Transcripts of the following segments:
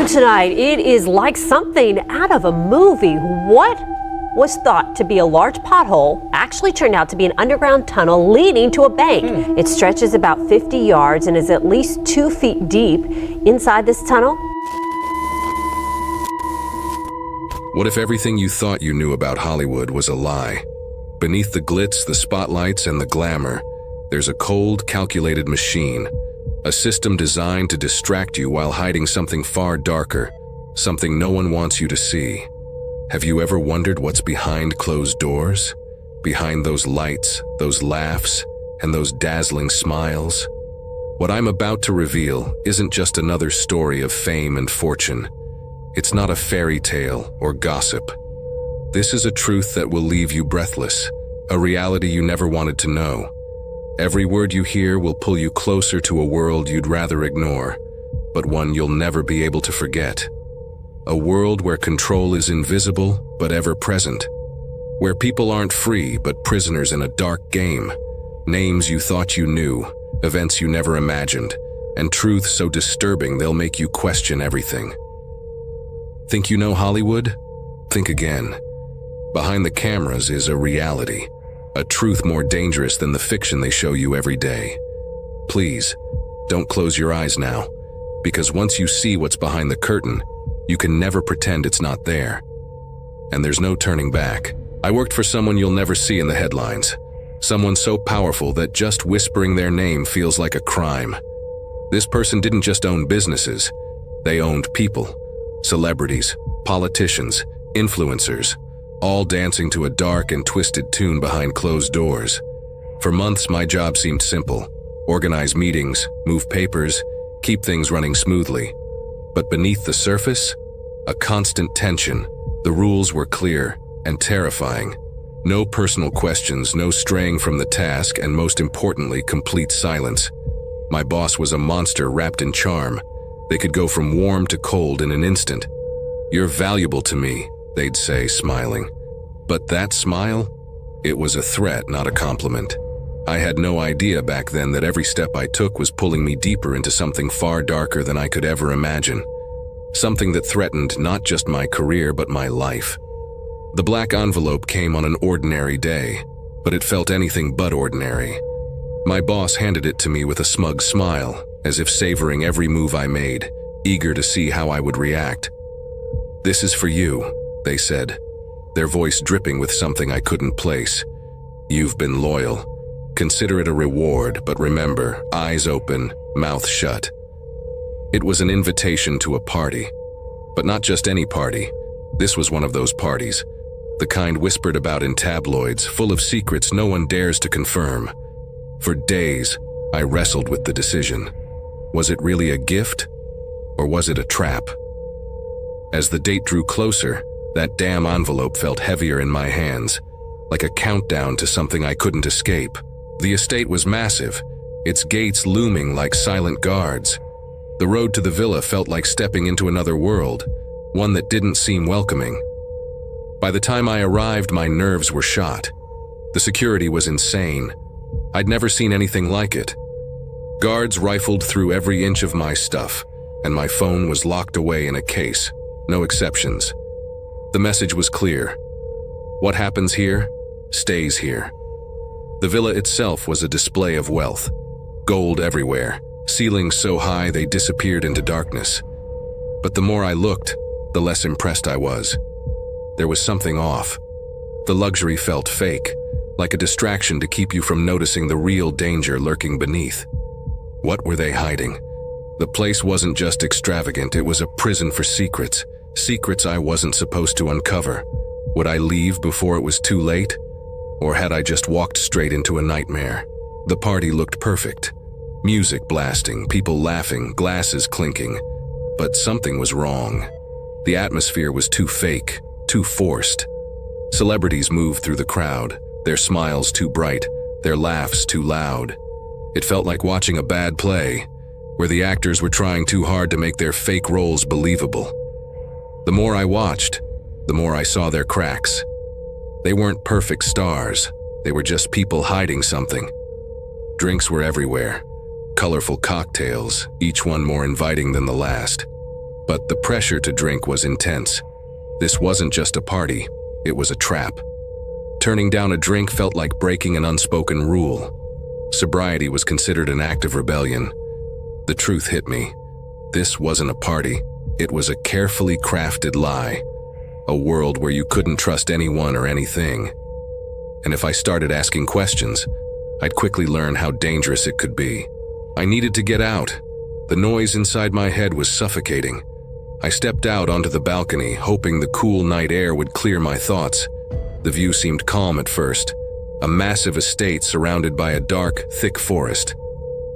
And tonight, it is like something out of a movie. What was thought to be a large pothole actually turned out to be an underground tunnel leading to a bank. It stretches about 50 yards and is at least 2 feet deep. Inside this tunnel, what if everything you thought you knew about Hollywood was a lie? Beneath the glitz, the spotlights, and the glamour, there's a cold, calculated machine. A system designed to distract you while hiding something far darker, something no one wants you to see. Have you ever wondered what's behind closed doors? Behind those lights, those laughs, and those dazzling smiles? What I'm about to reveal isn't just another story of fame and fortune. It's not a fairy tale or gossip. This is a truth that will leave you breathless, a reality you never wanted to know. Every word you hear will pull you closer to a world you'd rather ignore, but one you'll never be able to forget. A world where control is invisible but ever present. Where people aren't free but prisoners in a dark game. Names you thought you knew, events you never imagined, and truths so disturbing they'll make you question everything. Think you know Hollywood? Think again. Behind the cameras is a reality. A truth more dangerous than the fiction they show you every day. Please, don't close your eyes now, because once you see what's behind the curtain, you can never pretend it's not there. And there's no turning back. I worked for someone you'll never see in the headlines. Someone so powerful that just whispering their name feels like a crime. This person didn't just own businesses, they owned people. Celebrities, politicians, influencers, all dancing to a dark and twisted tune behind closed doors. For months, my job seemed simple. Organize meetings, move papers, keep things running smoothly. But beneath the surface, a constant tension. The rules were clear and terrifying. No personal questions, no straying from the task, and most importantly, complete silence. My boss was a monster wrapped in charm. They could go from warm to cold in an instant. "You're valuable to me," they'd say, smiling. But that smile? It was a threat, not a compliment. I had no idea back then that every step I took was pulling me deeper into something far darker than I could ever imagine. Something that threatened not just my career, but my life. The black envelope came on an ordinary day, but it felt anything but ordinary. My boss handed it to me with a smug smile, as if savoring every move I made, eager to see how I would react. "This is for you," they said, their voice dripping with something I couldn't place. "You've been loyal. Consider it a reward, but remember, eyes open, mouth shut." It was an invitation to a party. But not just any party. This was one of those parties. The kind whispered about in tabloids, full of secrets no one dares to confirm. For days, I wrestled with the decision. Was it really a gift? Or was it a trap? As the date drew closer, that damn envelope felt heavier in my hands, like a countdown to something I couldn't escape. The estate was massive, its gates looming like silent guards. The road to the villa felt like stepping into another world, one that didn't seem welcoming. By the time I arrived, my nerves were shot. The security was insane. I'd never seen anything like it. Guards rifled through every inch of my stuff, and my phone was locked away in a case. No exceptions. The message was clear. What happens here, stays here. The villa itself was a display of wealth. Gold everywhere, ceilings so high they disappeared into darkness. But the more I looked, the less impressed I was. There was something off. The luxury felt fake, like a distraction to keep you from noticing the real danger lurking beneath. What were they hiding? The place wasn't just extravagant, it was a prison for secrets. Secrets I wasn't supposed to uncover. Would I leave before it was too late? Or had I just walked straight into a nightmare? The party looked perfect. Music blasting, people laughing, glasses clinking. But something was wrong. The atmosphere was too fake, too forced. Celebrities moved through the crowd, their smiles too bright, their laughs too loud. It felt like watching a bad play, where the actors were trying too hard to make their fake roles believable. The more I watched, the more I saw their cracks. They weren't perfect stars, they were just people hiding something. Drinks were everywhere, colorful cocktails, each one more inviting than the last. but the pressure to drink was intense. This wasn't just a party, it was a trap. Turning down a drink felt like breaking an unspoken rule. Sobriety was considered an act of rebellion. The truth hit me. This wasn't a party, it was a carefully crafted lie. A world where you couldn't trust anyone or anything. And if I started asking questions, I'd quickly learn how dangerous it could be. I needed to get out. The noise inside my head was suffocating. I stepped out onto the balcony, hoping the cool night air would clear my thoughts. The view seemed calm at first, a massive estate surrounded by a dark, thick forest.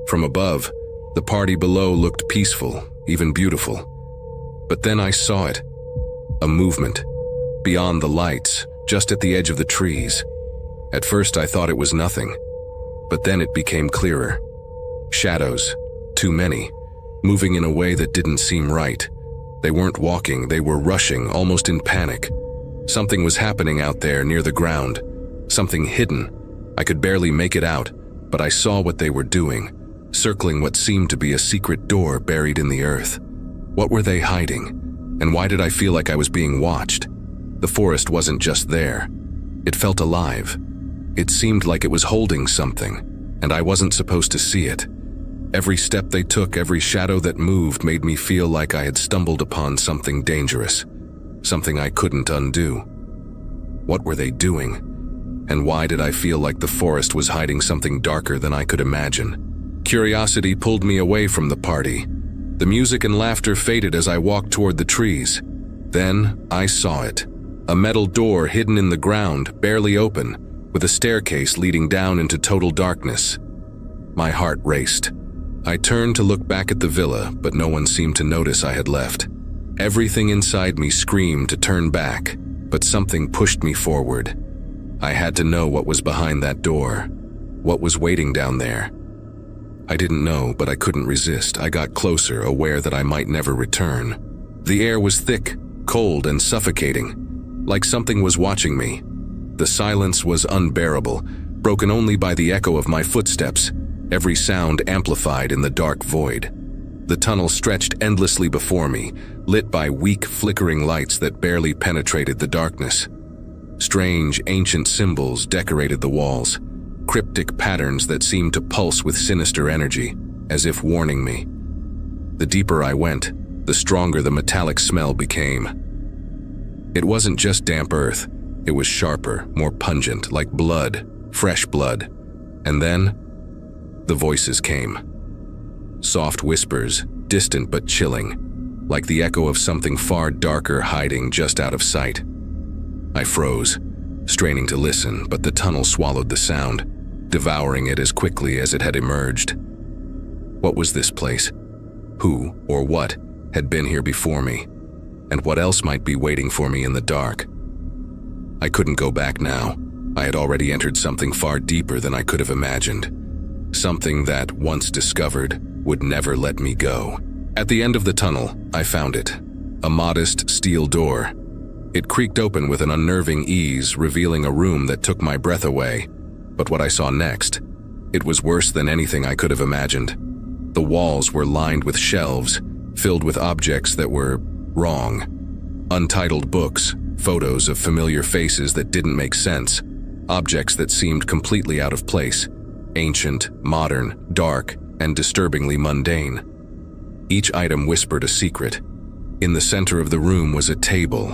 From above, the party below looked peaceful, even beautiful. But then I saw it. A movement. Beyond the lights, just at the edge of the trees. At first I thought it was nothing, but then it became clearer. Shadows, too many, moving in a way that didn't seem right. They weren't walking, they were rushing, almost in panic. Something was happening out there near the ground, something hidden. I could barely make it out, but I saw what they were doing, circling what seemed to be a secret door buried in the earth. What were they hiding? And why did I feel like I was being watched? The forest wasn't just there. It felt alive. It seemed like it was holding something, and I wasn't supposed to see it. Every step they took, every shadow that moved made me feel like I had stumbled upon something dangerous, something I couldn't undo. What were they doing? And why did I feel like the forest was hiding something darker than I could imagine? Curiosity pulled me away from the party. The music and laughter faded as I walked toward the trees. Then I saw it. A metal door hidden in the ground, barely open, with a staircase leading down into total darkness. My heart raced. I turned to look back at the villa, but no one seemed to notice I had left. Everything inside me screamed to turn back, but something pushed me forward. I had to know what was behind that door, what was waiting down there. I didn't know, but I couldn't resist. I got closer, aware that I might never return. The air was thick, cold, and suffocating, like something was watching me. The silence was unbearable, broken only by the echo of my footsteps, every sound amplified in the dark void. The tunnel stretched endlessly before me, lit by weak, flickering lights that barely penetrated the darkness. Strange, ancient symbols decorated the walls, cryptic patterns that seemed to pulse with sinister energy, as if warning me. The deeper I went, the stronger the metallic smell became. It wasn't just damp earth, it was sharper, more pungent, like blood, fresh blood. And then, the voices came. Soft whispers, distant but chilling, like the echo of something far darker hiding just out of sight. I froze, straining to listen, but the tunnel swallowed the sound, devouring it as quickly as it had emerged. What was this place? Who, or what, had been here before me? And what else might be waiting for me in the dark? I couldn't go back now. I had already entered something far deeper than I could have imagined. Something that, once discovered, would never let me go. At the end of the tunnel, I found it. A modest steel door. It creaked open with an unnerving ease, revealing a room that took my breath away. But what I saw next, it was worse than anything I could have imagined. The walls were lined with shelves, filled with objects that were wrong. Untitled books, photos of familiar faces that didn't make sense, objects that seemed completely out of place, ancient, modern, dark, and disturbingly mundane. Each item whispered a secret. In the center of the room was a table,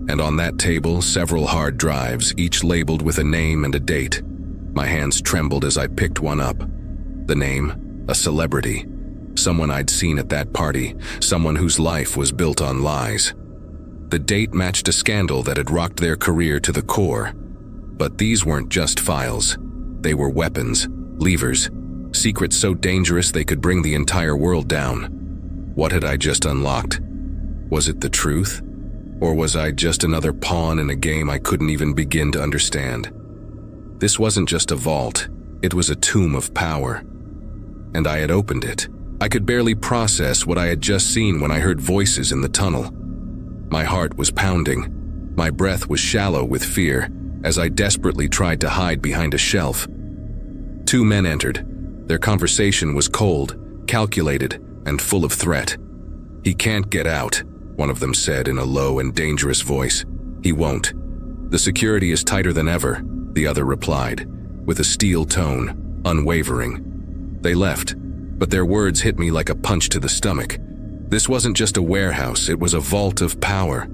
and on that table several hard drives, each labeled with a name and a date. My hands trembled as I picked one up. The name, a celebrity. Someone I'd seen at that party, someone whose life was built on lies. The date matched a scandal that had rocked their career to the core. But these weren't just files. They were weapons, levers, secrets so dangerous they could bring the entire world down. What had I just unlocked? Was it the truth? Or was I just another pawn in a game I couldn't even begin to understand? This wasn't just a vault, it was a tomb of power. And I had opened it. I could barely process what I had just seen when I heard voices in the tunnel. My heart was pounding. My breath was shallow with fear as I desperately tried to hide behind a shelf. Two men entered. Their conversation was cold, calculated, and full of threat. "He can't get out," one of them said in a low and dangerous voice. "He won't. The security is tighter than ever," the other replied, with a steel tone, unwavering. They left, but their words hit me like a punch to the stomach. This wasn't just a warehouse, it was a vault of power.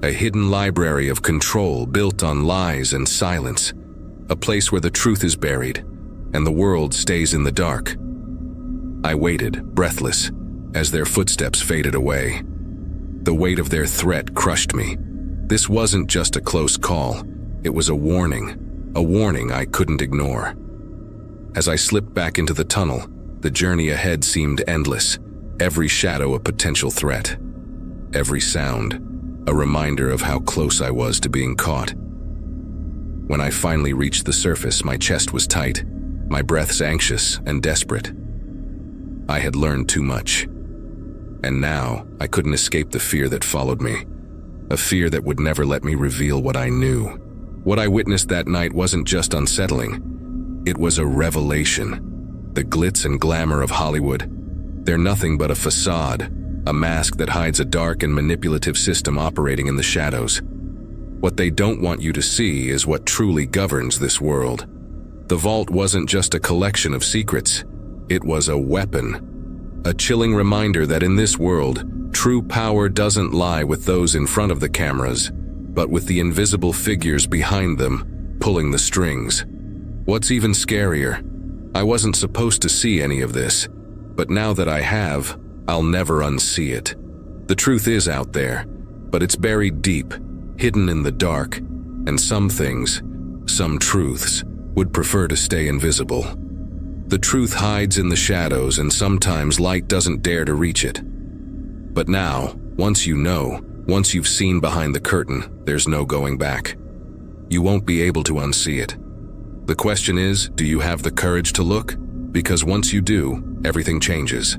A hidden library of control built on lies and silence. A place where the truth is buried, and the world stays in the dark. I waited, breathless, as their footsteps faded away. The weight of their threat crushed me. This wasn't just a close call, it was a warning I couldn't ignore. As I slipped back into the tunnel, the journey ahead seemed endless, every shadow a potential threat. Every sound, a reminder of how close I was to being caught. When I finally reached the surface, my chest was tight, my breaths anxious and desperate. I had learned too much. And now, I couldn't escape the fear that followed me. A fear that would never let me reveal what I knew. What I witnessed that night wasn't just unsettling. It was a revelation. The glitz and glamour of Hollywood. They're nothing but a facade, a mask that hides a dark and manipulative system operating in the shadows. What they don't want you to see is what truly governs this world. The vault wasn't just a collection of secrets. It was a weapon. A chilling reminder that in this world, true power doesn't lie with those in front of the cameras, but with the invisible figures behind them, pulling the strings. What's even scarier, I wasn't supposed to see any of this, but now that I have, I'll never unsee it. The truth is out there, but it's buried deep, hidden in the dark, and some things, some truths, would prefer to stay invisible. The truth hides in the shadows, and sometimes light doesn't dare to reach it. But now, once you know, once you've seen behind the curtain, there's no going back. You won't be able to unsee it. The question is, do you have the courage to look? Because once you do, everything changes.